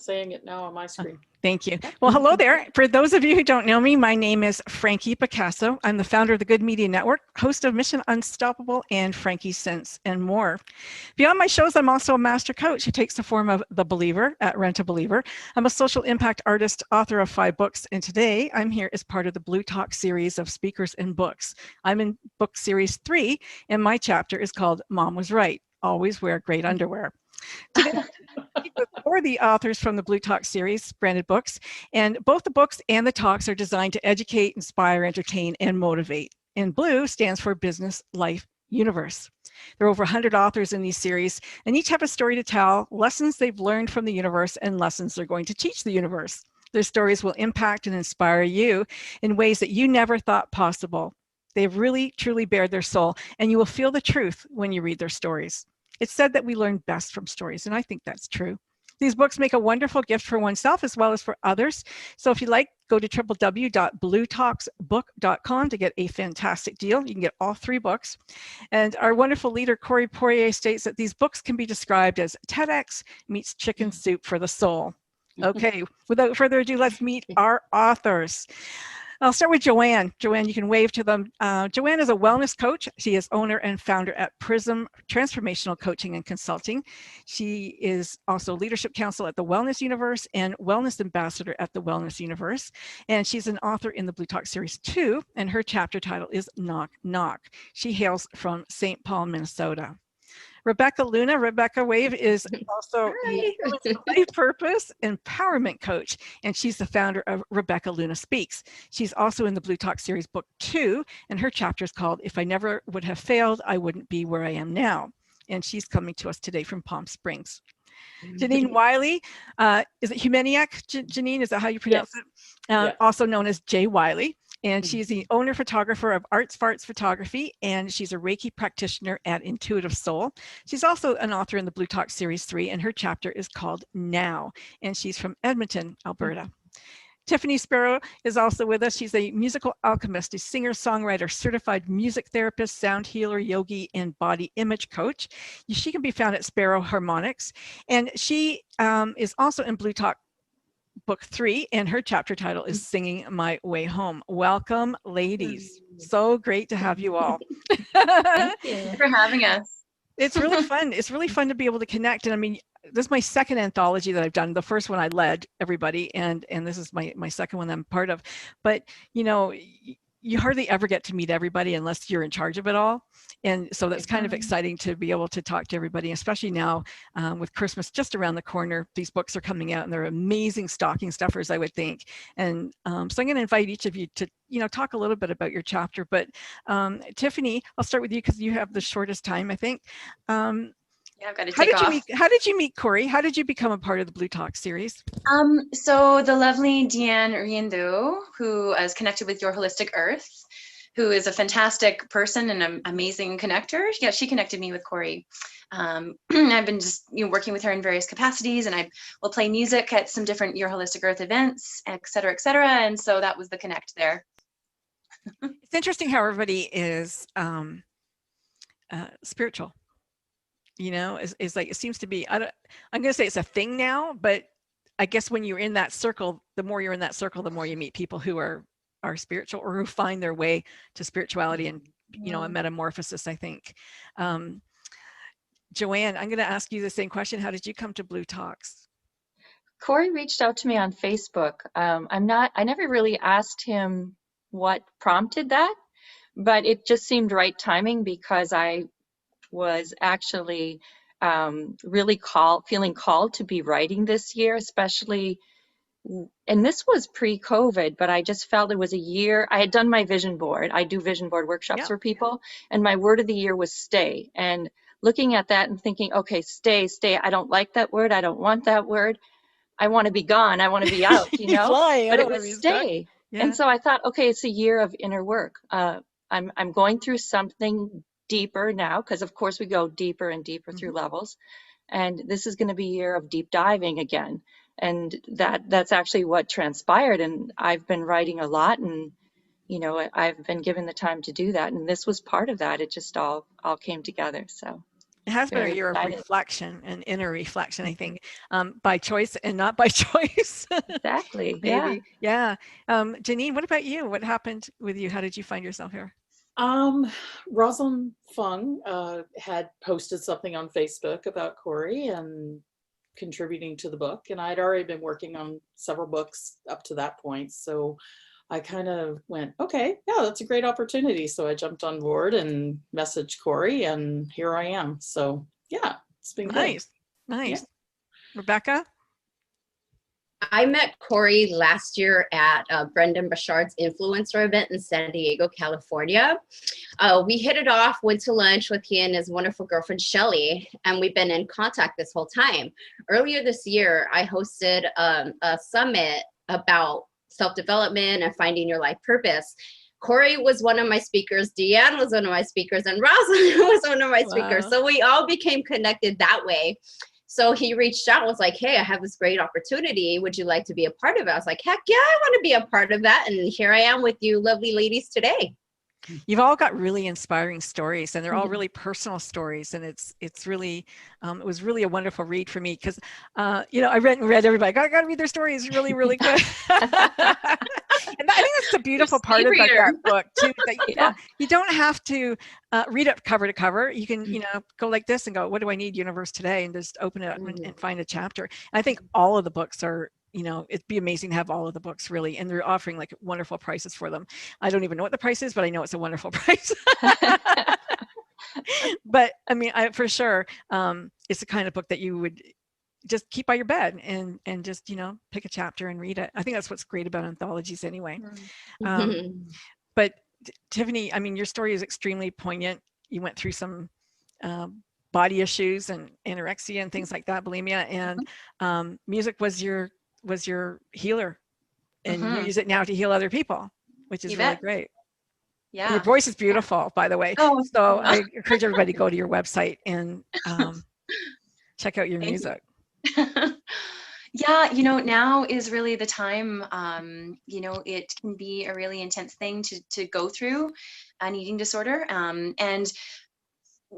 saying it now on my screen. Thank you. Well, hello there. For those of you who don't know me, my name is Frankie Picasso. I'm the founder of the Good Media Network, host of Mission Unstoppable and Frankie Sense and more. Beyond my shows, I'm also a master coach who takes the form of The Believer at Rent a Believer. I'm a social impact artist, author of 5 books, and today I'm here as part of the Blue Talk series of speakers and books. I'm in book series 3, and my chapter is called Mom Was Right, Always Wear Great Underwear. Today, with 4 of the authors from the Blue Talk series, branded books, and both the books and the talks are designed to educate, inspire, entertain, and motivate. And Blue stands for Business, Life, Universe. There are over 100 authors in these series, and each have a story to tell, lessons they've learned from the universe, and lessons they're going to teach the universe. Their stories will impact and inspire you in ways that you never thought possible. They've really, truly bared their soul, and you will feel the truth when you read their stories. It's said that we learn best from stories, and I think that's true. These books make a wonderful gift for oneself as well as for others. So if you like, go to www.bluetalksbook.com to get a fantastic deal. You can get all 3 books. And our wonderful leader, Corey Poirier, states that these books can be described as TEDx meets chicken soup for the soul. Okay, without further ado, let's meet our authors. I'll start with Joanne. Joanne, you can wave to them. Joanne is a wellness coach. She is owner and founder at Prism Transformational Coaching and Consulting. She is also leadership counsel at the Wellness Universe and wellness ambassador at the Wellness Universe. And she's an author in the Blue Talk Series 2, and her chapter title is Knock Knock. She hails from St. Paul, Minnesota. Rebecca Luna, Rebecca Wave, is also a life purpose empowerment coach, and she's the founder of Rebecca Luna Speaks. She's also in the Blue Talk Series Book 2, and her chapter is called If I Never Would Have Failed, I Wouldn't Be Where I Am Now. And she's coming to us today from Palm Springs. Janine Wiley, is it Humaniac? Janine, is that how you pronounce it? Also known as Jay Wiley. And she's the owner photographer of Arts Farts Photography, and she's a Reiki practitioner at Intuitive Soul. She's also an author in the Blue Talk Series 3, and her chapter is called Now, and she's from Edmonton, Alberta. Tiffany Sparrow is also with us. She's a musical alchemist, a singer, songwriter, certified music therapist, sound healer, yogi, and body image coach. She can be found at Sparrow Harmonics, and she is also in Blue Talk Book 3, and her chapter title is Singing My Way Home. Welcome, ladies. So great to have you all. Thank you for having us. It's really fun. It's really fun to be able to connect. And I mean, this is my second anthology that I've done. The first one I led everybody, and this is my second one that I'm part of. But, you know, you hardly ever get to meet everybody unless you're in charge of it all. And so that's kind of exciting to be able to talk to everybody, especially now with Christmas just around the corner. These books are coming out and they're amazing stocking stuffers, I would think. And so I'm going to invite each of you to, you know, talk a little bit about your chapter. But Tiffany, I'll start with you because you have the shortest time, I think. Yeah, I've got to take off. How did you meet Corey? How did you become a part of the Blue Talk series? So the lovely Deanne Riendo, who is connected with Your Holistic Earth, who is a fantastic person and an amazing connector. Yeah, she connected me with Corey. I've been just working with her in various capacities, and I will play music at some different Your Holistic Earth events, et cetera, et cetera. And so that was the connect there. It's interesting how everybody is spiritual. You know, is like, it seems to be, I'm going to say it's a thing now, but I guess when you're in that circle, the more you're in that circle, the more you meet people who are spiritual or who find their way to spirituality and, you know, a metamorphosis, I think. Joanne, I'm going to ask you the same question. How did you come to Blue Talks? Corey reached out to me on Facebook. I never really asked him what prompted that, but it just seemed right timing because I was actually really feeling called to be writing this year, especially, and this was pre-COVID, but I just felt it was a year. I had done my vision board. I do vision board workshops for people, and my word of the year was stay. And looking at that and thinking, okay, stay. I don't like that word. I don't want that word. I want to be gone. I want to be out, you know, but it was stay. Yeah. And so I thought, okay, it's a year of inner work. I'm going through something deeper now, because of course we go deeper and deeper through levels, and this is going to be a year of deep diving again, and that's actually what transpired. And I've been writing a lot, and you know, I've been given the time to do that, and this was part of that. It just all came together. So It has been a Very year of excited. reflection and inner reflection, I think, by choice and not by choice. Exactly. Yeah. Maybe. Yeah. Janine, what about you? What happened with you? How did you find yourself here? Rosalind Fung had posted something on Facebook about Corey and contributing to the book, and I'd already been working on several books up to that point, so I kind of went, okay, yeah, that's a great opportunity. So I jumped on board and messaged Corey, and here I am. So yeah, it's been Nice. good. Nice. Yeah. Rebecca? I met Corey last year at Brendan Bouchard's influencer event in San Diego, California. We hit it off, went to lunch with he and his wonderful girlfriend, Shelly, and we've been in contact this whole time. Earlier this year, I hosted a summit about self-development and finding your life purpose. Corey was one of my speakers, Deanne was one of my speakers, and Rosalind was one of my speakers. Wow. So we all became connected that way. So he reached out and was like, hey, I have this great opportunity. Would you like to be a part of it? I was like, heck yeah, I want to be a part of that. And here I am with you lovely ladies today. You've all got really inspiring stories, and they're all really personal stories, and it's really it was really a wonderful read for me because you know, I read everybody got to read their stories really good. And I think that's the beautiful part about that book too, that you don't have to read it cover to cover. You can, you know, go like this and go, what do I need, universe, today, and just open it up and find a chapter. And I think all of the books are, you know, it'd be amazing to have all of the books really, and they're offering like wonderful prices for them. I don't even know what the price is, but I know it's a wonderful price. But I mean, for sure, it's the kind of book that you would just keep by your bed and just, you know, pick a chapter and read it. I think that's what's great about anthologies anyway. But Tiffany, I mean, your story is extremely poignant. You went through some body issues and anorexia and things like that, bulimia, and music was your healer, and you use it now to heal other people, which is really great. Yeah. And your voice is beautiful, by the way. Oh, so I encourage everybody to go to your website and check out your music. Yeah, you know, now is really the time. You know, it can be a really intense thing to go through an eating disorder, and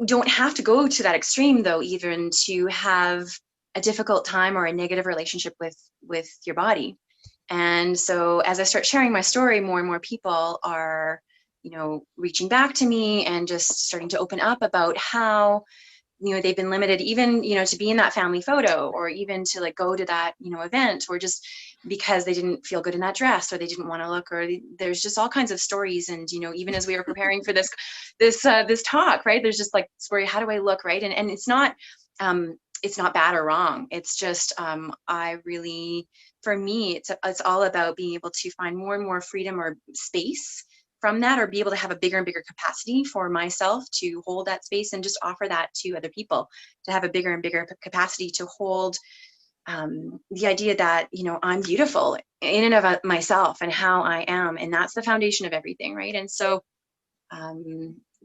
don't have to go to that extreme though, even to have a difficult time or a negative relationship with your body. And so as I start sharing my story, more and more people are, you know, reaching back to me and just starting to open up about how, you know, they've been limited even, you know, to be in that family photo, or even to like go to that, you know, event, or just because they didn't feel good in that dress, or they didn't want to look, or there's just all kinds of stories. And, you know, even as we were preparing for this talk, right, there's just like story, how do I look, right? And it's not bad or wrong. It's just, I really, for me, it's all about being able to find more and more freedom or space from that, or be able to have a bigger and bigger capacity for myself to hold that space, and just offer that to other people, to have a bigger and bigger capacity to hold the idea that, you know, I'm beautiful in and of myself and how I am. And that's the foundation of everything, right? And so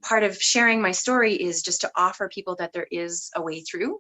part of sharing my story is just to offer people that there is a way through,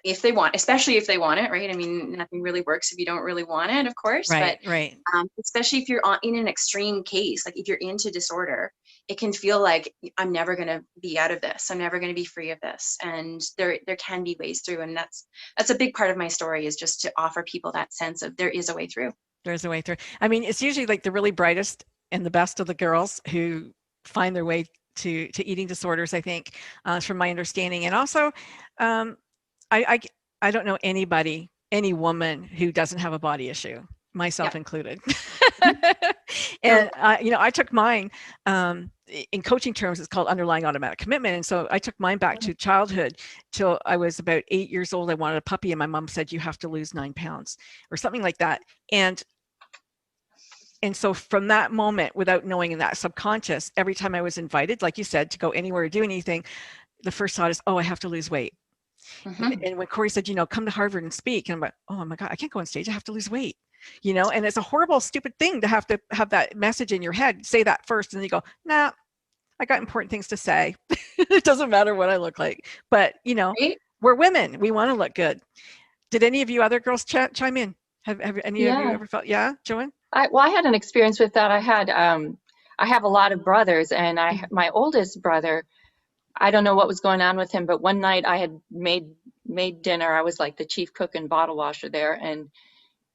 if they want, especially if they want it, right? I mean, nothing really works if you don't really want it, of course. Right, but right. Especially if you're in an extreme case, like if you're into disorder, it can feel like I'm never going to be out of this. I'm never going to be free of this. And there can be ways through. And that's a big part of my story, is just to offer people that sense of there is a way through. There's a way through. I mean, it's usually like the really brightest and the best of the girls who find their way to eating disorders, I think, from my understanding. And also, I don't know anybody, any woman who doesn't have a body issue, myself included. And you know, I took mine, in coaching terms, it's called underlying automatic commitment. And so I took mine back to childhood till I was about 8 years old. I wanted a puppy, and my mom said, you have to lose 9 pounds or something like that. And so from that moment, without knowing, in that subconscious, every time I was invited, like you said, to go anywhere or do anything, the first thought is, oh, I have to lose weight. And when Corey said, you know, come to Harvard and speak, and I'm like, oh my God, I can't go on stage. I have to lose weight, you know? And it's a horrible, stupid thing to have that message in your head, say that first. And then you go, nah, I got important things to say. It doesn't matter what I look like, but you know, we're women. We want to look good. Did any of you other girls chime in? Have any of you ever felt, Joanne? I had an experience with that. I have a lot of brothers, and my oldest brother I don't know what was going on with him, but one night I had made dinner. I was like the chief cook and bottle washer there, and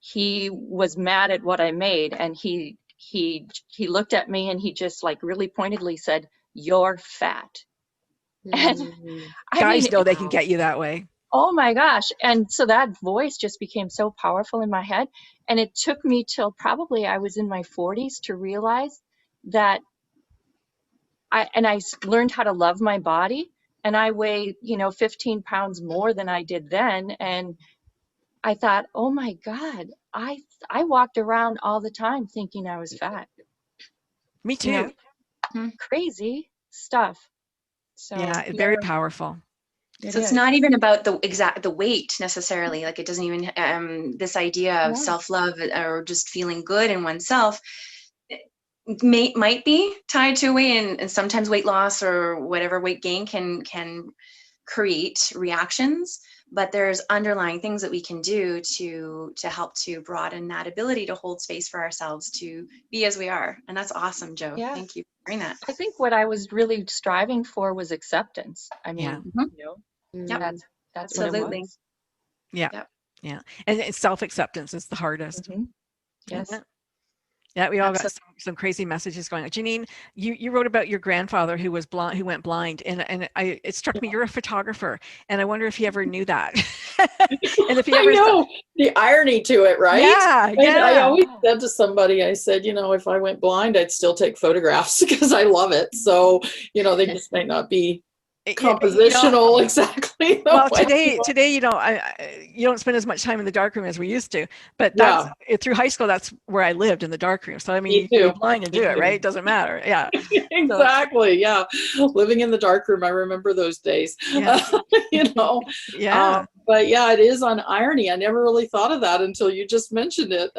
he was mad at what I made, and he looked at me and he just like really pointedly said, "You're fat." And Mm. I Guys mean, know they can get you that way. oh my gosh. And so that voice just became so powerful in my head. And it took me till probably I was in my 40s to realize that I learned how to love my body, and I weigh, 15 pounds more than I did then. And I thought, oh my God, I walked around all the time thinking I was fat, Me you know, too. crazy stuff. So Yeah, very powerful. So it's not even about the weight necessarily. Like it doesn't even this idea of self-love or just feeling good in oneself might be tied to weight, and sometimes weight loss or whatever weight gain can create reactions. But there's underlying things that we can do to help to broaden that ability to hold space for ourselves to be as we are. And that's awesome, Jo. Yeah. Thank you for sharing that. I think what I was really striving for was acceptance. I mean, Yep. that's what it Absolutely. was. Yeah. Yep. Yeah. And self-acceptance is the hardest. Yes. Yeah, we all got Absolutely. some crazy messages going on. Janine, you wrote about your grandfather who was blind, who went blind, and it struck me you're a photographer, and I wonder if you ever knew that. And if you ever I know the irony to it, right? Yeah, And I yeah. always said to somebody, I said, if I went blind, I'd still take photographs because I love it. So, they just might not be compositional exactly. the Well, way today, you don't spend as much time in the darkroom as we used to, but that's through high school. That's where I lived, in the darkroom. So I mean, you can be blind and do it, right? It doesn't matter. Yeah, exactly. Yeah, living in the darkroom. I remember those days. Yeah. Yeah. But yeah, it is on irony. I never really thought of that until you just mentioned it.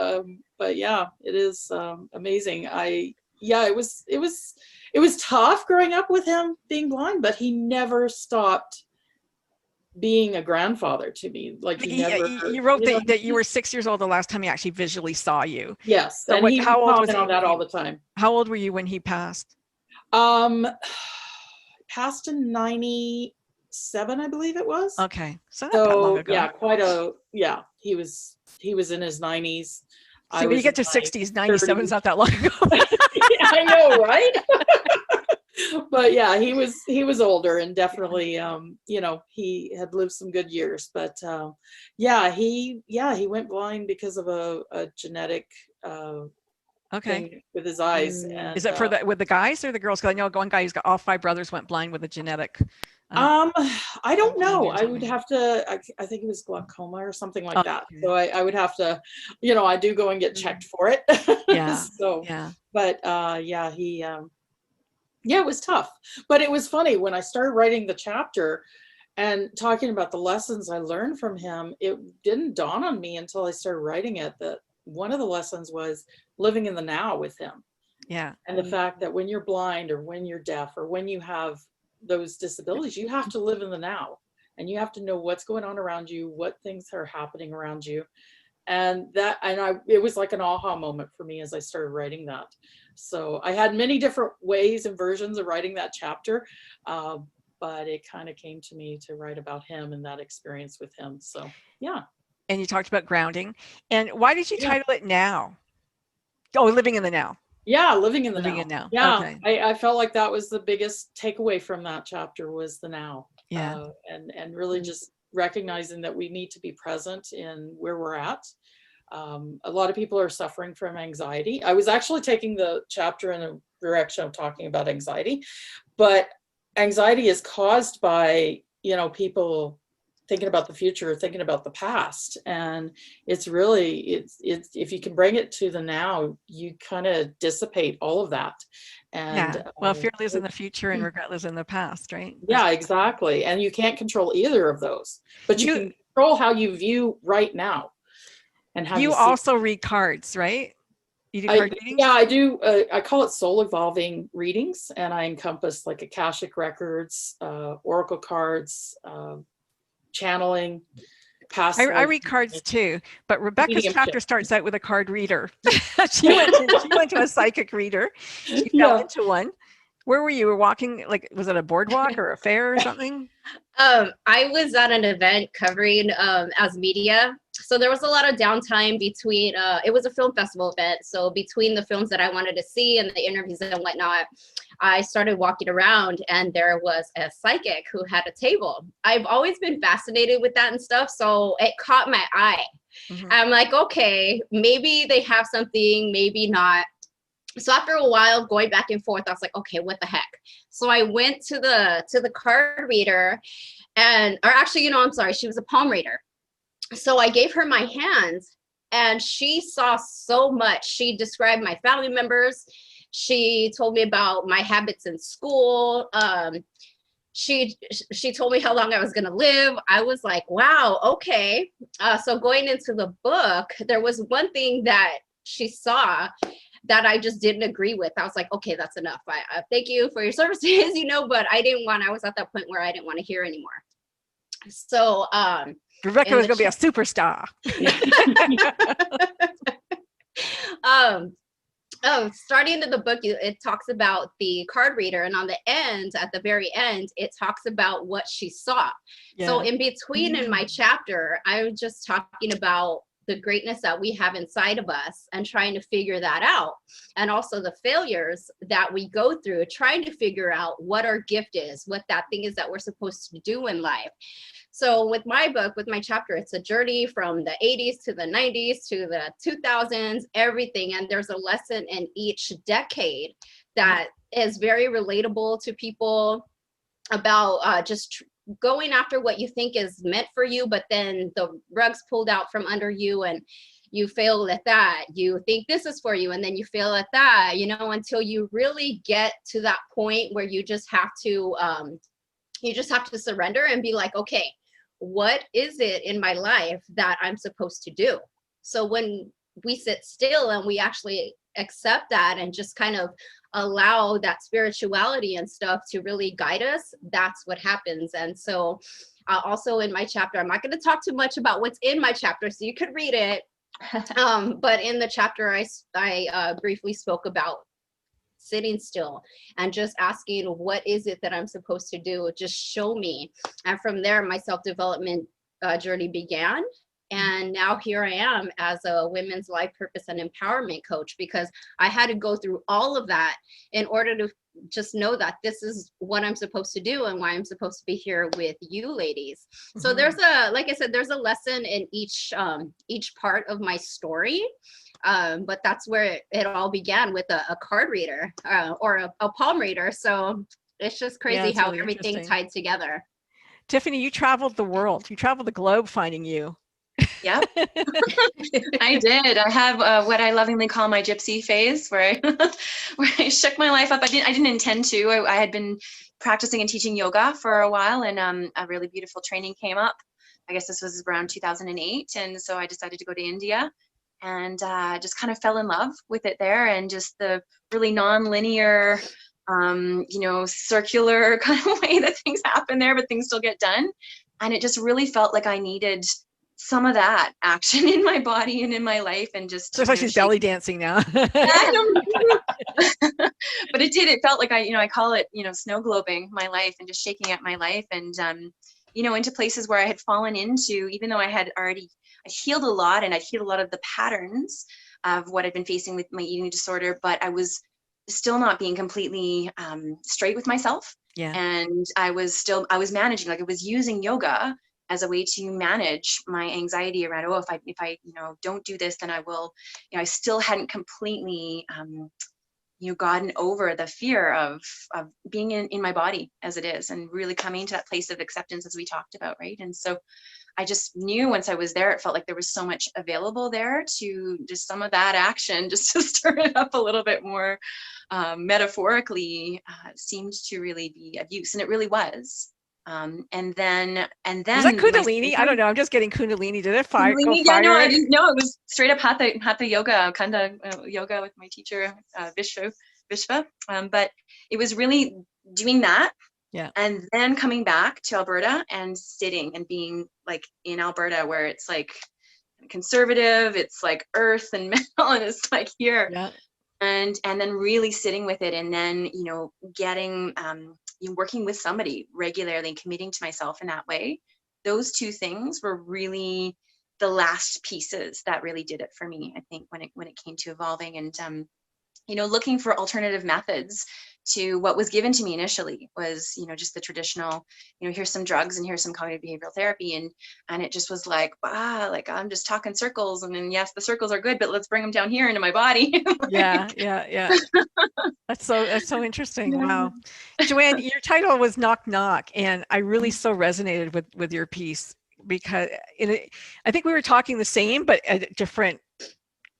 But yeah, it is amazing. It was tough growing up with him being blind, but he never stopped being a grandfather to me. Like you wrote that you were 6 years old the last time he actually visually saw you. Yes. So and he how old was he on that all the time. How old were you when he passed? Passed in 97, I believe it was. Okay. So not that long ago. Yeah, he was in his 90s. See, when you get to 60s, 97 is not that long ago. I know, right? But yeah, he was older, and definitely he had lived some good years. But he went blind because of a genetic thing with his eyes. And is it with the guys or the girls? Because I know one guy who's got all 5 brothers went blind with a genetic. I don't know. I would have to. I think it was glaucoma or something like that. So I would have to. I do go and get checked for it. Yeah. So yeah. But he. It was tough, but it was funny when I started writing the chapter and talking about the lessons I learned from him. It didn't dawn on me until I started writing it that one of the lessons was living in the now with him. Yeah. And the fact that when you're blind or when you're deaf or when you have those disabilities, you have to live in the now, and you have to know what's going on around you, what things are happening around you. And it was like an aha moment for me as I started writing that. So I had many different ways and versions of writing that chapter, but it kind of came to me to write about him and that experience with him. So, yeah. And you talked about grounding. And why did you title it Now? Oh, Living in the Now. Yeah, living in the now. Yeah, okay. I felt like that was the biggest takeaway from that chapter was the now. Yeah. And really just recognizing that we need to be present in where we're at. A lot of people are suffering from anxiety. I was actually taking the chapter in a direction of talking about anxiety, but anxiety is caused by, people thinking about the future, thinking about the past. And it's if you can bring it to the now, you kind of dissipate all of that. And well, fear lives in the future and regret lives in the past, right? Yeah, exactly. And you can't control either of those, but you can control how you view right now. And how you also read cards, right? You do card readings? Yeah, I do. I call it soul evolving readings, and I encompass like Akashic records, oracle cards, channeling, past. I read cards too, but Rebecca's chapter starts out with a card reader. she went to a psychic reader. She fell into one. Where were you? Were walking, like, was it a boardwalk or a fair or something? I was at an event covering as media. So there was a lot of downtime between, it was a film festival event. So between the films that I wanted to see and the interviews and whatnot, I started walking around and there was a psychic who had a table. I've always been fascinated with that and stuff. So it caught my eye. Mhm. I'm like, okay, maybe they have something, maybe not. So after a while going back and forth, I was like, okay, what the heck? So I went to the card reader or actually, I'm sorry, she was a palm reader. So I gave her my hands and she saw so much. She described my family members. She told me about my habits in school. She told me how long I was going to live. I was like, wow, okay. So going into the book, there was one thing that she saw that I just didn't agree with. I was like, okay, that's enough. I thank you for your services, but I was at that point where I didn't want to hear anymore. So, Rebecca was going to be a superstar. Starting in the book, it talks about the card reader, and on the end, at the very end, it talks about what she saw. Yeah. So in between in my chapter, I was just talking about the greatness that we have inside of us and trying to figure that out. And also the failures that we go through, trying to figure out what our gift is, what that thing is that we're supposed to do in life. So with my book, with my chapter, it's a journey from the 80s to the 90s to the 2000s, everything. And there's a lesson in each decade that is very relatable to people about just going after what you think is meant for you, but then the rug's pulled out from under you and you fail at that. You think this is for you and then you fail at that, until you really get to that point where you just have to surrender and be like, okay, what is it in my life that I'm supposed to do? So when we sit still and we actually accept that and just kind of allow that spirituality and stuff to really guide us, that's what happens. And so also in my chapter, I'm not going to talk too much about what's in my chapter, so you could read it. But in the chapter, I briefly spoke about sitting still and just asking, what is it that I'm supposed to do? Just show me. And from there, my self-development journey began. And now here I am as a women's life purpose and empowerment coach, because I had to go through all of that in order to just know that this is what I'm supposed to do and why I'm supposed to be here with you ladies. Mm-hmm. So there's like I said, there's a lesson in each part of my story. But that's where it all began, with a card reader or a palm reader. So it's just crazy how really everything tied together. Tiffany, you traveled the world. You traveled the globe finding you. Yep, I did. I have what I lovingly call my gypsy phase, where I shook my life up. I didn't intend to. I had been practicing and teaching yoga for a while, and a really beautiful training came up. I guess this was around 2008, and so I decided to go to India, and just kind of fell in love with it there, and just the really non-linear, circular kind of way that things happen there, but things still get done. And it just really felt like I needed some of that action in my body and in my life, and just so it's like she's belly dancing now. But it did. It felt like I call it snow globing my life and just shaking up my life, and into places where I had fallen into, even though I healed a lot, and I'd healed a lot of the patterns of what I'd been facing with my eating disorder, but I was still not being completely straight with myself. Yeah. And I was managing, like I was using yoga as a way to manage my anxiety around, if I don't do this, then I will, I still hadn't completely, gotten over the fear of being in my body as it is, and really coming to that place of acceptance, as we talked about, right? And so I just knew once I was there, it felt like there was so much available there to just some of that action, just to stir it up a little bit more, metaphorically, seemed to really be of use, and it really was. And then is that Kundalini? I don't know. I'm just getting Kundalini. Did it fire? Yeah, no, I didn't know. It was straight up Hatha yoga, Kanda yoga with my teacher, Vishva. But it was really doing that. Yeah. And then coming back to Alberta and sitting and being like in Alberta, where it's like conservative, it's like earth and metal, and it's like here. Yeah. and then really sitting with it, and then, you know, getting working with somebody regularly and committing to myself in that way. Those two things were really the last pieces that really did it for me, I think, when it came to evolving and you know, looking for alternative methods to what was given to me initially was, you know, just the traditional, you know, here's some drugs and here's some cognitive behavioral therapy. And it just was like, like I'm just talking circles. And then, yes, the circles are good, but let's bring them down here into my body. Yeah. That's so interesting. Wow. Joanne, your title was Knock Knock, and I really so resonated with your piece because I think we were talking the same, but at different,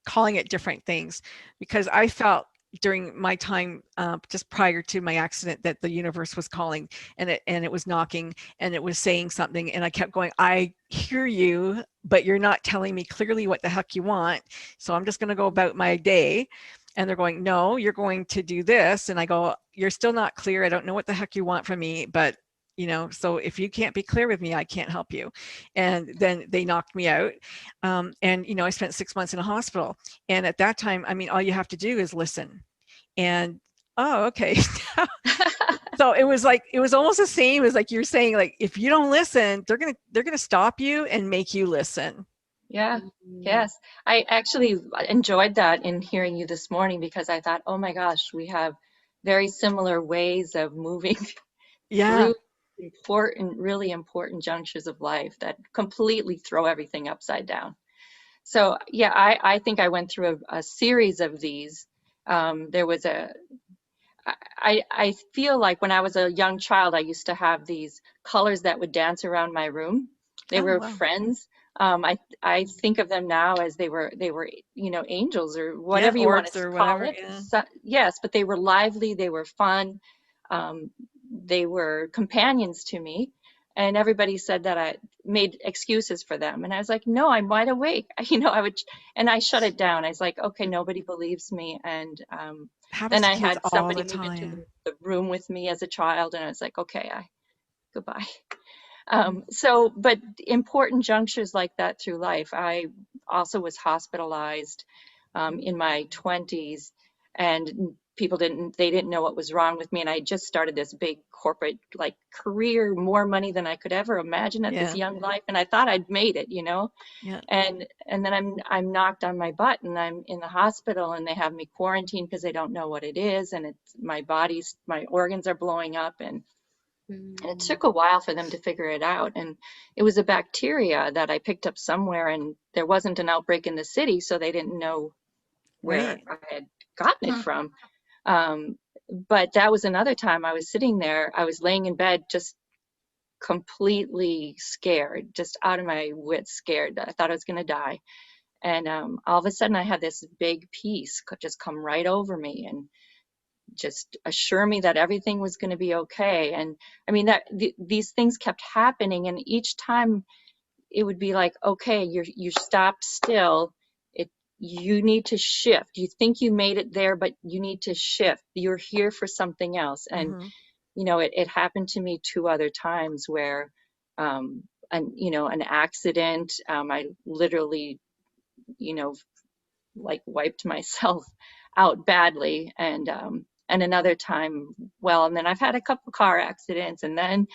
calling it different things, because I felt during my time just prior to my accident that the universe was calling, and it was knocking, and it was saying something, and I kept going, I hear you, but you're not telling me clearly what the heck you want, so I'm just going to go about my day. And they're going, no, you're going to do this. And I go, you're still not clear. I don't know what the heck you want from me, but you know, so if you can't be clear with me, I can't help you. And then they knocked me out. And, you know, I spent 6 months in a hospital. And at that time, I mean, all you have to do is listen. And, oh, okay. So it was like, it was almost the same as like you're saying, like, if you don't listen, they're going to stop you and make you listen. Yeah, yes. I actually enjoyed that in hearing you this morning, because I thought, oh my gosh, we have very similar ways of moving Yeah. through really important junctures of life that completely throw everything upside down. So yeah, I think I went through a series of these. There was I feel like when I was a young child, I used to have these colors that would dance around my room. They Oh, were wow. friends. I think of them now as they were, you know, angels or Yeah, whatever you want orbs to or call whatever. it. Yeah. So, yes, but they were lively, they were fun, they were companions to me, and everybody said that I made excuses for them, and I was like, no, I'm wide awake. You know, and I shut it down. I was like, okay, nobody believes me, and Happens then to I kids had all the somebody move into time. the room with me as a child, and I was like, okay, goodbye. Mm-hmm. So, but important junctures like that through life. I also was hospitalized in my 20s, and they didn't know what was wrong with me. And I just started this big corporate like career, more money than I could ever imagine at this Yeah. young life. And I thought I'd made it, you know, Yeah. and then I'm knocked on my butt, and I'm in the hospital, and they have me quarantined because they don't know what it is. And it's my organs are blowing up, and it took a while for them to figure it out. And it was a bacteria that I picked up somewhere, and there wasn't an outbreak in the city, so they didn't know where Right. I had gotten it from. But that was another time I was sitting there, I was laying in bed just completely scared, just out of my wits, scared. I thought I was going to die. And all of a sudden I had this big peace just come right over me and just assure me that everything was going to be okay. And I mean that these things kept happening, and each time it would be like, okay, you stopped still. You need to shift. You think you made it there, but you need to shift. You're here for something else. And Mm-hmm. you know, it happened to me 2 other times where an accident, I literally, you know, like wiped myself out badly. And another time, well, and then I've had a couple car accidents, and then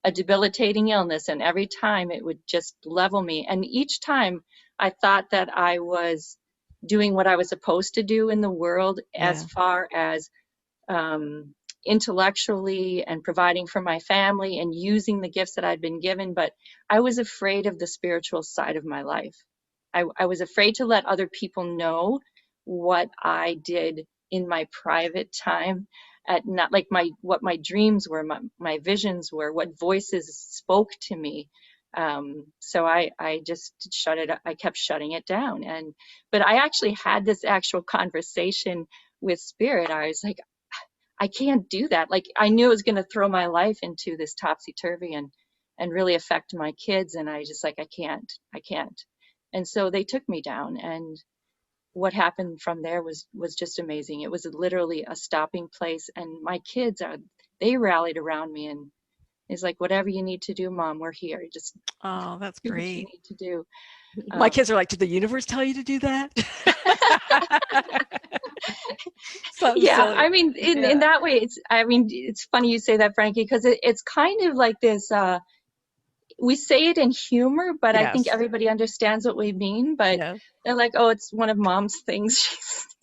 a debilitating illness, and every time it would just level me. And each time I thought that I was doing what I was supposed to do in the world, as Yeah. far as intellectually and providing for my family and using the gifts that I'd been given. But I was afraid of the spiritual side of my life. I was afraid to let other people know what I did in my private time, at not like what my dreams were, my visions were, what voices spoke to me. So I just shut it up. I kept shutting it down. But I actually had this actual conversation with spirit. I was like, I can't do that. Like, I knew it was going to throw my life into this topsy-turvy and really affect my kids. And I just like, I can't. And so they took me down, and what happened from there was just amazing. It was literally a stopping place, and my kids they rallied around me, and He's like, whatever you need to do, Mom, we're here. Just Oh, that's do what you great. need to do. My kids are like, did the universe tell you to do that? Something Yeah, silly. I mean, in that way, it's funny you say that, Frankie, because it's kind of like this, we say it in humor, but I think Yes. everybody understands what we mean, but Yeah. they're like, oh, it's one of Mom's things.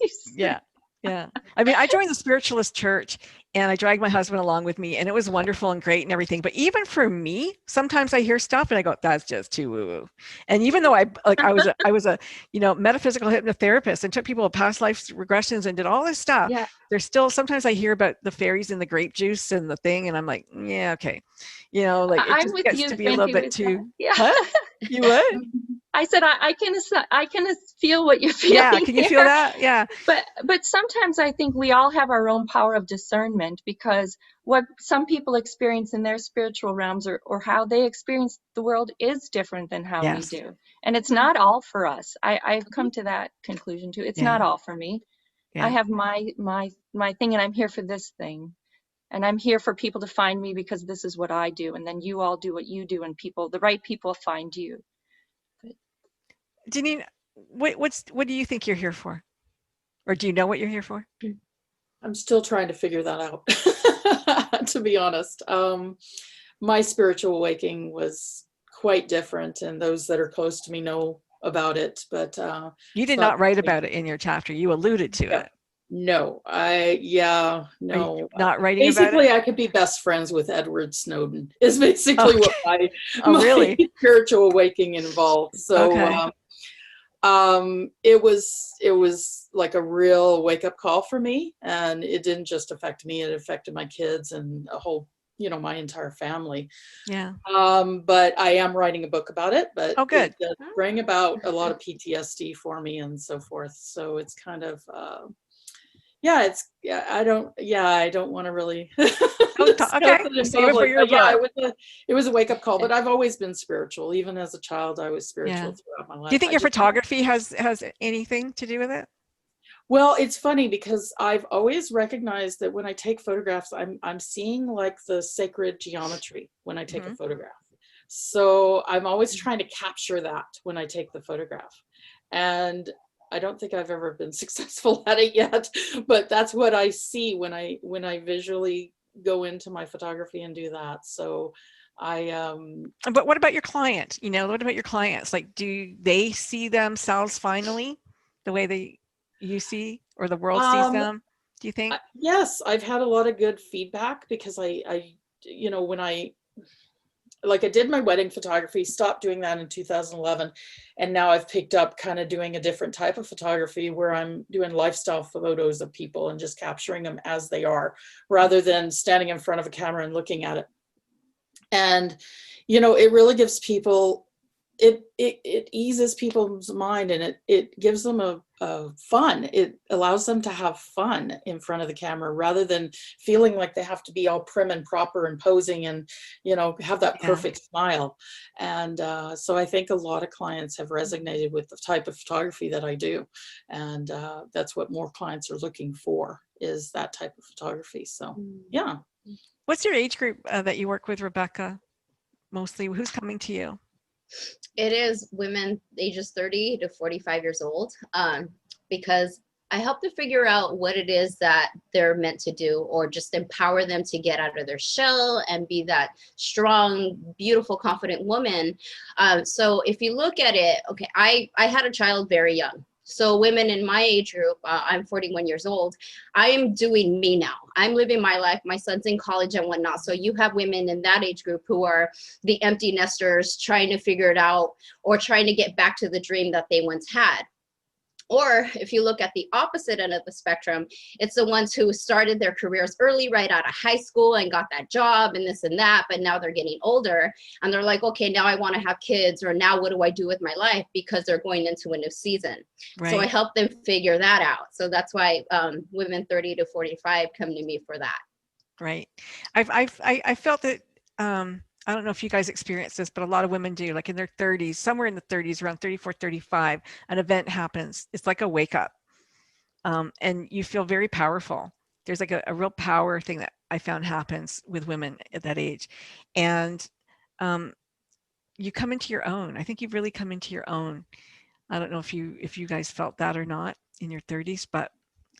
She's Yeah. Yeah. I mean, I joined the spiritualist church and I dragged my husband along with me, and it was wonderful and great and everything. But even for me, sometimes I hear stuff and I go, that's just too woo-woo. And even though I was a, metaphysical hypnotherapist and took people with past life regressions and did all this stuff, Yeah, there's still, sometimes I hear about the fairies and the grape juice and the thing. And I'm like, yeah, okay. Like it I'm just with gets you, to be a little Frankie, bit with too, that. Yeah. huh? You what? I said I can feel what you're feeling. Yeah. Can you feel here. that? Yeah. But sometimes I think we all have our own power of discernment, because what some people experience in their spiritual realms or how they experience the world is different than how we Yes. do. And it's not all for us. I've come to that conclusion too. It's Yeah. not all for me. Yeah. I have my thing, and I'm here for this thing. And I'm here for people to find me because this is what I do. And then you all do what you do, and the right people find you. Janine, what do you think you're here for? Or do you know what you're here for? I'm still trying to figure that out, to be honest. My spiritual awakening was quite different, and those that are close to me know about it. But you did not write about it in your chapter. You alluded to it. No, no. Are you not writing basically, about it? I could be best friends with Edward Snowden is basically Okay. what my Really? spiritual awakening involved. So Okay. it was like a real wake-up call for me, and it didn't just affect me, it affected my kids and a whole, my entire family. Yeah. But I am writing a book about it, but Oh, good. it does bring about a lot of PTSD for me and so forth. So it's kind of I don't want to really discuss Okay. it in Save it for public. your But yeah, book. it was a wake-up call. But I've always been spiritual. Even as a child, I was spiritual Yeah. throughout my life. Do you think your photography has anything to do with it? Well, it's funny because I've always recognized that when I take photographs, I'm seeing like the sacred geometry when I take a photograph. So I'm always trying to capture that when I take the photograph. And I don't think I've ever been successful at it yet, but that's what I see when I visually go into my photography and do that. So But what about your client? What about your clients? Like, do they see themselves finally the way you see, or the world sees them? Do you think? Yes, I've had a lot of good feedback because I when I did my wedding photography, stopped doing that in 2011. And now I've picked up kind of doing a different type of photography where I'm doing lifestyle photos of people and just capturing them as they are, rather than standing in front of a camera and looking at it. And, it really gives people, it eases people's mind, and it gives them a fun. It allows them to have fun in front of the camera rather than feeling like they have to be all prim and proper and posing and, have that perfect smile. And so I think a lot of clients have resonated with the type of photography that I do. And that's what more clients are looking for, is that type of photography. So, yeah. What's your age group that you work with, Rebecca? Mostly, who's coming to you? It is women ages 30 to 45 years old, because I help them figure out what it is that they're meant to do, or just empower them to get out of their shell and be that strong, beautiful, confident woman. So if you look at it, okay, I had a child very young. So women in my age group, I'm 41 years old, I am doing me now. I'm living my life. My son's in college and whatnot. So you have women in that age group who are the empty nesters trying to figure it out, or trying to get back to the dream that they once had. Or if you look at the opposite end of the spectrum, it's the ones who started their careers early, right out of high school, and got that job and this and that, but now they're getting older and they're like, okay, now I want to have kids, or now what do I do with my life, because they're going into a new season. Right. So I help them figure that out. So that's why women 30 to 45 come to me for that. Right. I felt that, I don't know if you guys experience this, but a lot of women do, like in their 30s, somewhere in the 30s, around 34, 35, an event happens. It's like a wake up. And you feel very powerful. there's like a real power thing that I found happens with women at that age. And you come into your own. I think you've really come into your own. I don't know if you guys felt that or not in your 30s, but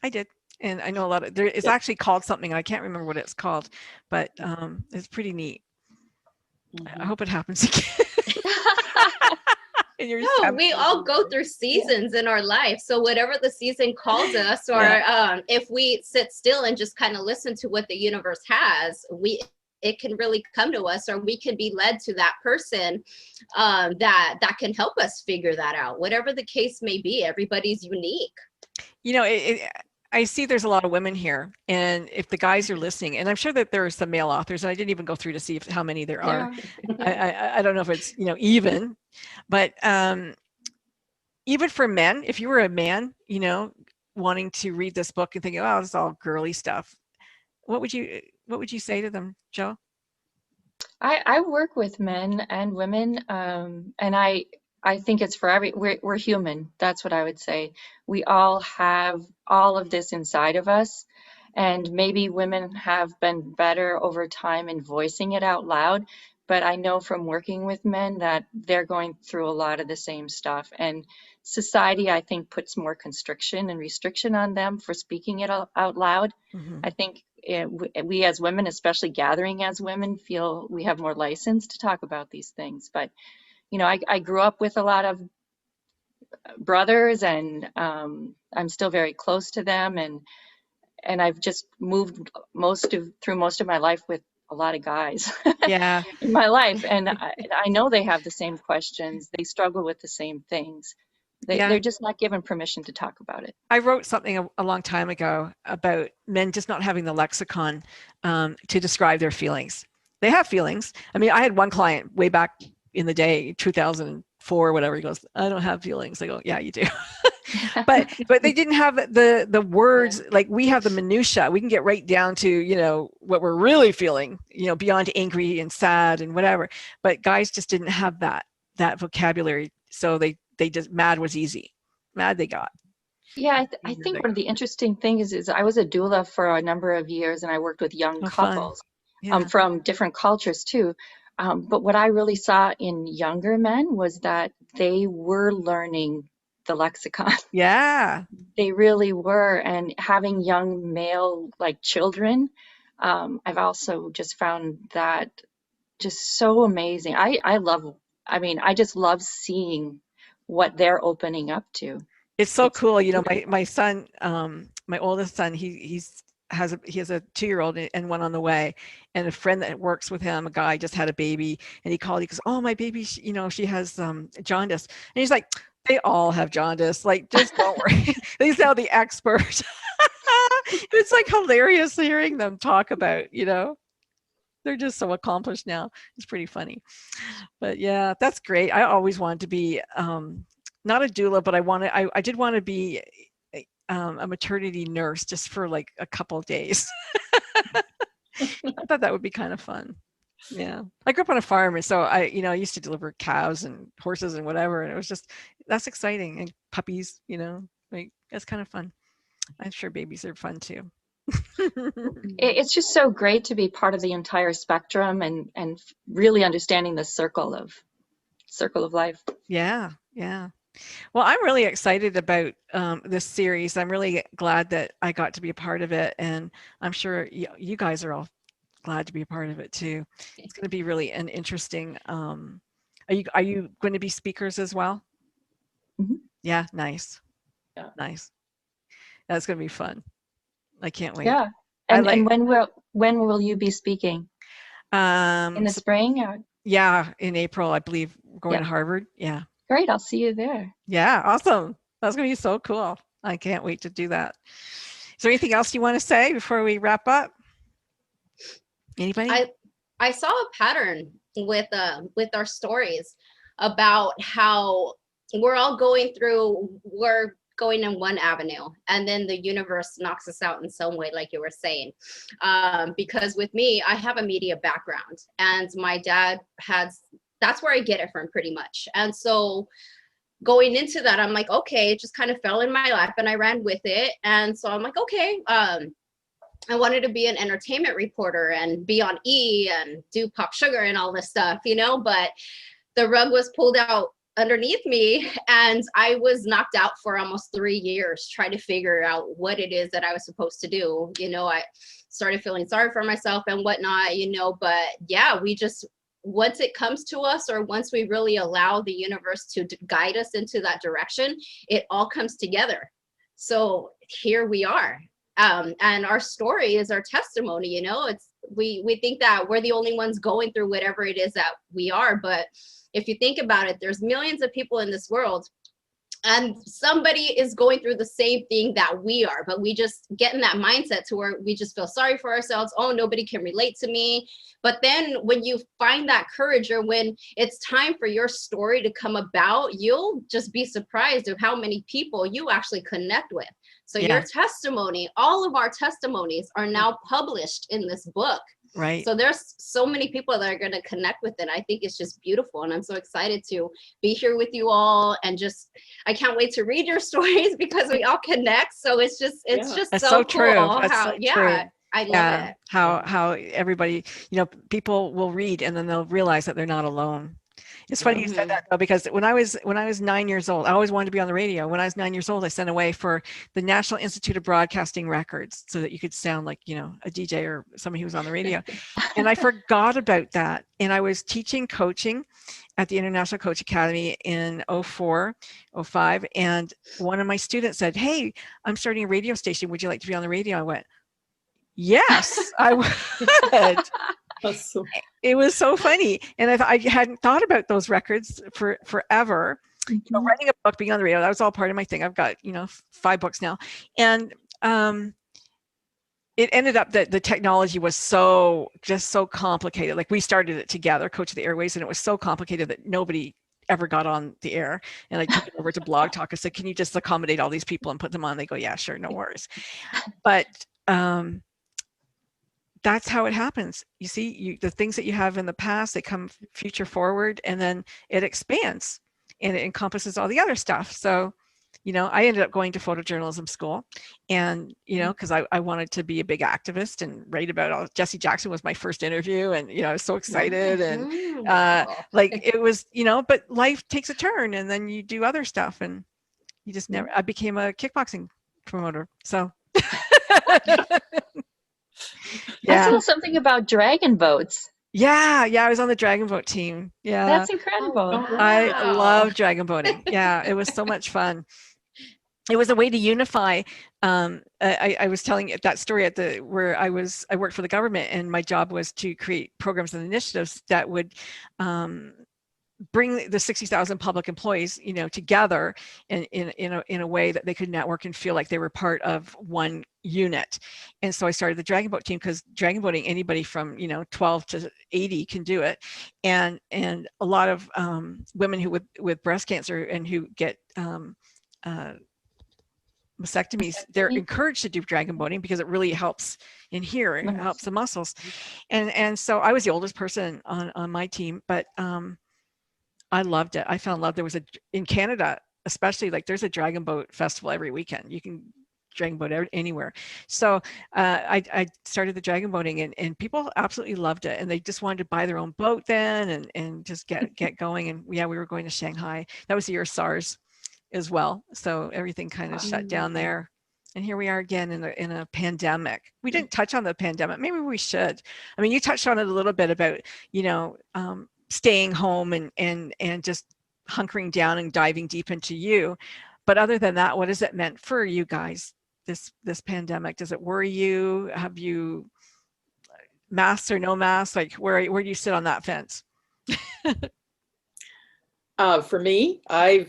I did. And I know a lot of it's actually called something. I can't remember what it's called, but it's pretty neat. I hope it happens again. No, we all go through seasons in our life. So whatever the season calls us, or if we sit still and just kind of listen to what the universe has, it can really come to us, or we can be led to that person that can help us figure that out. Whatever the case may be, everybody's unique. You know, I see there's a lot of women here, and if the guys are listening, and I'm sure that there are some male authors, and I didn't even go through to see how many there are. I don't know if it's, even, but even for men, if you were a man, wanting to read this book and thinking, oh, it's all girly stuff, what would you say to them, Joe? I work with men and women, and I think it's for we're human. That's what I would say. We all have all of this inside of us, and maybe women have been better over time in voicing it out loud. But I know from working with men that they're going through a lot of the same stuff. And society, I think, puts more constriction and restriction on them for speaking it out loud. Mm-hmm. I think we as women, especially gathering as women, feel we have more license to talk about these things. But I grew up with a lot of brothers, and I'm still very close to them, and I've just moved through most of my life with a lot of guys Yeah. in my life, and I know they have the same questions. They struggle with the same things. They're just not given permission to talk about it. I wrote something a long time ago about men just not having the lexicon to describe their feelings. They have feelings. I mean, I had one client way back in the day, 2004 or whatever. He goes, I don't have feelings. I go, yeah, you do. but they didn't have the words like we have, the minutia. We can get right down to what we're really feeling, beyond angry and sad and whatever. But guys just didn't have that vocabulary. So they just, mad was easy. Mad they got. Yeah, I think one of the interesting things is I was a doula for a number of years, and I worked with young couples from different cultures too. But what I really saw in younger men was that they were learning the lexicon. Yeah. They really were. And having young male children, I've also just found that just so amazing. I just love seeing what they're opening up to. It's so cool. My son, my oldest son, he has a 2-year-old and one on the way, and a friend that works with him, a guy, just had a baby, and he called. He goes, "Oh, my baby, she has jaundice," and he's like, "They all have jaundice. Like, just don't worry." He's now the expert. It's like hilarious hearing them talk about. They're just so accomplished now. It's pretty funny, but yeah, that's great. I always wanted to be not a doula, but I did want to be a maternity nurse just for like a couple of days. I thought that would be kind of fun. Yeah, I grew up on a farm, and so I used to deliver cows and horses and whatever, and it was that's exciting, and puppies. That's kind of fun. I'm sure babies are fun too. It's just so great to be part of the entire spectrum and really understanding the circle of life. Yeah. Well, I'm really excited about this series. I'm really glad that I got to be a part of it, and I'm sure you guys are all glad to be a part of it too. It's going to be really an interesting. Are you going to be speakers as well? Mm-hmm. Yeah, nice. Yeah. Nice. That's going to be fun. I can't wait. Yeah. And when will you be speaking? In the spring? Yeah, in April, I believe. We're going to Harvard. Yeah. Great. I'll see you there. Yeah, awesome. That's going to be so cool. I can't wait to do that. Is there anything else you want to say before we wrap up? Anybody? I saw a pattern with our stories about how we're going in one avenue, and then the universe knocks us out in some way, like you were saying. Because with me, I have a media background, and my dad that's where I get it from pretty much. And so going into that, I'm like, okay, it just kind of fell in my lap and I ran with it. And so I'm like, okay, I wanted to be an entertainment reporter and be on E and do Pop Sugar and all this stuff, you know, but the rug was pulled out underneath me and I was knocked out for almost 3 years trying to figure out what it is that I was supposed to do. You know, I started feeling sorry for myself and whatnot, you know, but yeah, we just, once it comes to us, or once we really allow the universe to guide us into that direction, it all comes together. So here we are. And our story is our testimony, you know. It's we think that we're the only ones going through whatever it is that we are, but if you think about it, there's millions of people in this world, and somebody is going through the same thing that we are, but we just get in that mindset to where we just feel sorry for ourselves. Oh, nobody can relate to me. But then when you find that courage, or when it's time for your story to come about, you'll just be surprised of how many people you actually connect with. So your testimony, all of our testimonies are now published in this book. Right. So there's so many people that are going to connect with it. I think it's just beautiful. And I'm so excited to be here with you all. And just, I can't wait to read your stories because we all connect. So it's just That's so so cool. true. That's How, so true. I love it. How everybody, you know, people will read and then they'll realize that they're not alone. It's funny you said that, though, because when I was 9 years old, I always wanted to be on the radio. When I was 9 years old, I sent away for the National Institute of Broadcasting Records so that you could sound like, you know, a DJ or somebody who was on the radio. And I forgot about that. And I was teaching coaching at the International Coach Academy in 04, 05. And one of my students said, "Hey, I'm starting a radio station. Would you like to be on the radio?" I went, "Yes, I would." It was so funny. And I hadn't thought about those records for forever. But writing a book, being on the radio, that was all part of my thing. I've got, you know, 5 books now. And it ended up that the technology was so complicated. Like, we started it together, Coach of the Airways, and it was so complicated that nobody ever got on the air. And I took it over to Blog Talk. I said, "Can you just accommodate all these people and put them on?" They go, "Yeah, sure, no worries." But that's how it happens. You see, the things that you have in the past, they come future forward, and then it expands and it encompasses all the other stuff. So, you know, I ended up going to photojournalism school, and, you know, because I wanted to be a big activist and write about all. Jesse Jackson was my first interview, and, you know, I was so excited. And like, it was, you know, but life takes a turn, and then you do other stuff, and you just never, I became a kickboxing promoter. So. I saw something about dragon boats. Yeah, I was on the dragon boat team. Yeah, that's incredible. Oh, wow. I love dragon boating. Yeah, it was so much fun. It was a way to unify. I was telling that story at where I worked for the government, and my job was to create programs and initiatives that would bring the 60,000 public employees, you know, together in a way that they could network and feel like they were part of one unit. And so I started the dragon boat team, because dragon boating, anybody from, you know, 12 to 80 can do it. And a lot of women who with breast cancer and who get mastectomies, they're encouraged to do dragon boating because it really helps in here. It helps the muscles. And so I was the oldest person on my team, but I loved it. I fell in love. There was in Canada, especially, like, there's a dragon boat festival every weekend. You can dragon boat anywhere. So I started the dragon boating, and people absolutely loved it. And they just wanted to buy their own boat then and just get going. And yeah, we were going to Shanghai. That was the year of SARS as well. So everything kind of shut down there. And here we are again in a pandemic. We didn't touch on the pandemic. Maybe we should. I mean, you touched on it a little bit about, you know, staying home and just hunkering down and diving deep into you. But other than that, what has it meant for you guys, this pandemic? Does it worry you? Have you, masks or no masks? Like, where do you sit on that fence? For me, my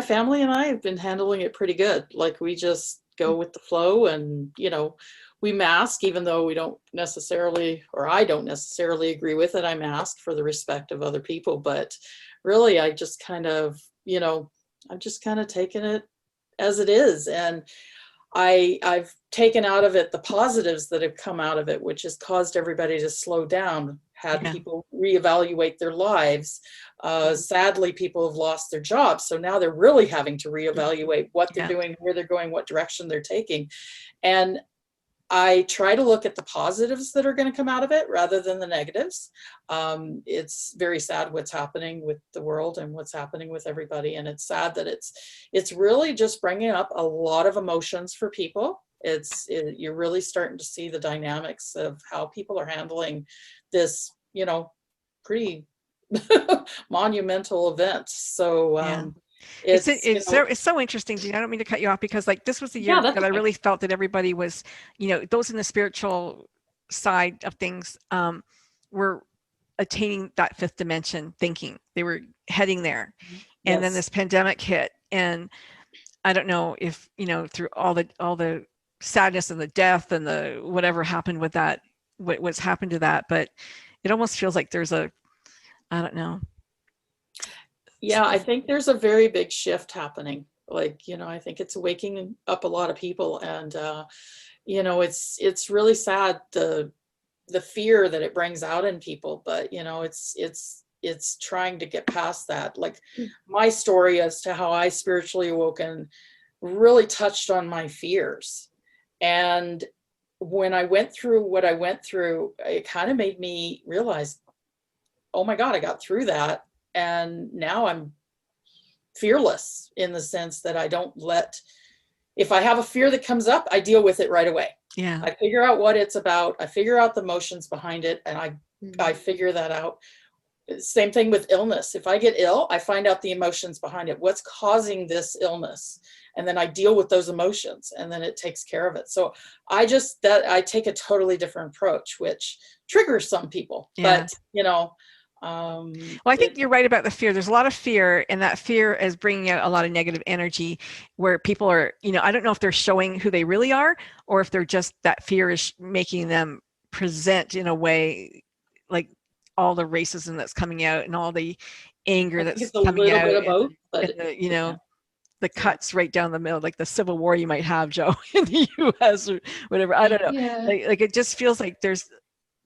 family and I have been handling it pretty good. Like, we just go with the flow, and, you know, we mask, even though we don't necessarily, or I don't necessarily agree with it. I mask for the respect of other people, but really, I just kind of, you know, I've just kind of taken it as it is. And I've taken out of it the positives that have come out of it, which has caused everybody to slow down. had Yeah. people reevaluate their lives. Sadly, people have lost their jobs. So now they're really having to reevaluate what they're Yeah. doing, where they're going, what direction they're taking. And I try to look at the positives that are going to come out of it rather than the negatives. It's very sad what's happening with the world and what's happening with everybody. And it's sad that it's really just bringing up a lot of emotions for people. You're really starting to see the dynamics of how people are handling this, pretty monumental event. So Yeah. it's, It's so interesting, Jean. I don't mean to cut you off, because like this was the year Yeah, that's that I okay. really felt that everybody was, those in the spiritual side of things were attaining that fifth dimension thinking. They were heading there. And then yes. this pandemic hit, and I don't know if, through all the sadness and the death and the whatever happened with that, what's happened to that, but it almost feels like there's I don't know. Yeah, I think there's a very big shift happening. Like, I think it's waking up a lot of people, and it's really sad, the fear that it brings out in people, but it's trying to get past that. Like my story as to how I spiritually awoken really touched on my fears. And when I went through what I went through, it kind of made me realize, oh my God, I got through that. And now I'm fearless in the sense that I don't if I have a fear that comes up, I deal with it right away. Yeah. I figure out what it's about. I figure out the emotions behind it, and I figure that out. Same thing with illness. If I get ill, I find out the emotions behind it. What's causing this illness? And then I deal with those emotions, and then it takes care of it. So I take a totally different approach, which triggers some people. Yeah. But well, I think you're right about the fear. There's a lot of fear, and that fear is bringing out a lot of negative energy where people are, I don't know if they're showing who they really are, or if they're just, that fear is making them present in a way like all the racism that's coming out and all the anger that's coming out, bit of both, but the cuts right down the middle, like the Civil War you might have, Joe, in the US or whatever. I don't know. Yeah. Like it just feels like there's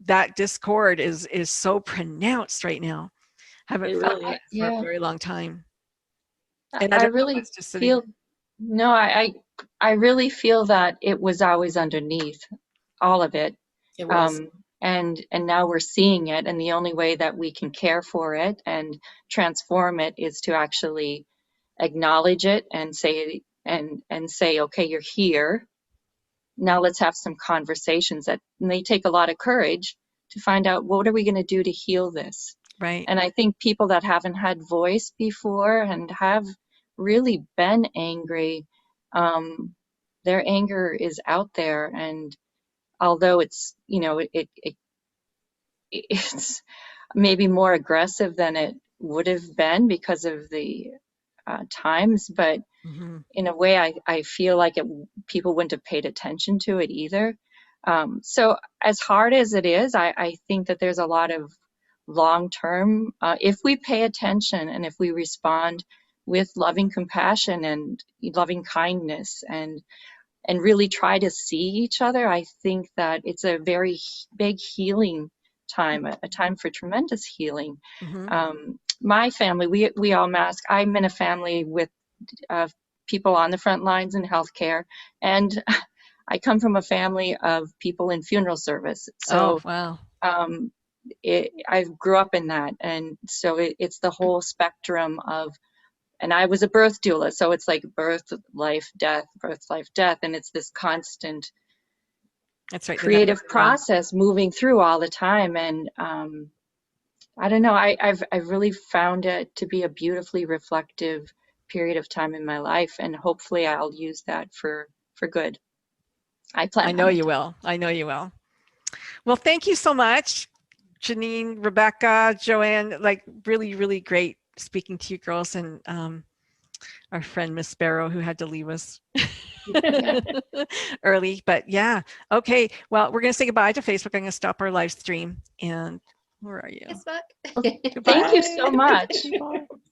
that discord is so pronounced right now. Haven't felt it for a very long time. And I really feel, no, I really feel that it was always underneath all of it. it was. And now we're seeing it, and the only way that we can care for it and transform it is to actually acknowledge it and say okay, you're here. Now let's have some conversations that may take a lot of courage to find out, what are we going to do to heal this? Right. And I think people that haven't had voice before and have really been angry, their anger is out there. And although it's, it's maybe more aggressive than it would have been because of the times, but in a way, I feel like people wouldn't have paid attention to it either. So as hard as it is, I think that there's a lot of long-term, if we pay attention and if we respond with loving compassion and loving kindness and really try to see each other, I think that it's a very big healing time, a time for tremendous healing. My family, we all mask. I'm in a family with people on the front lines in healthcare, and I come from a family of people in funeral service. So, wow. I grew up in that, and so it's the whole spectrum of. And I was a birth doula, so it's like birth, life, death, and it's this constant creative process moving through all the time. And I don't know, I've really found it to be a beautifully reflective period of time in my life, and hopefully I'll use that for good. I know you will. I know you will. Well, thank you so much, Janine, Rebecca, Joanne. Like really, really great speaking to you girls, and our friend Miss Sparrow, who had to leave us early. But yeah, okay. Well, we're going to say goodbye to Facebook. I'm going to stop our live stream. And where are you? Okay. Thank you so much.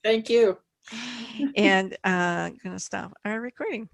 Thank you. And I'm going to stop our recording.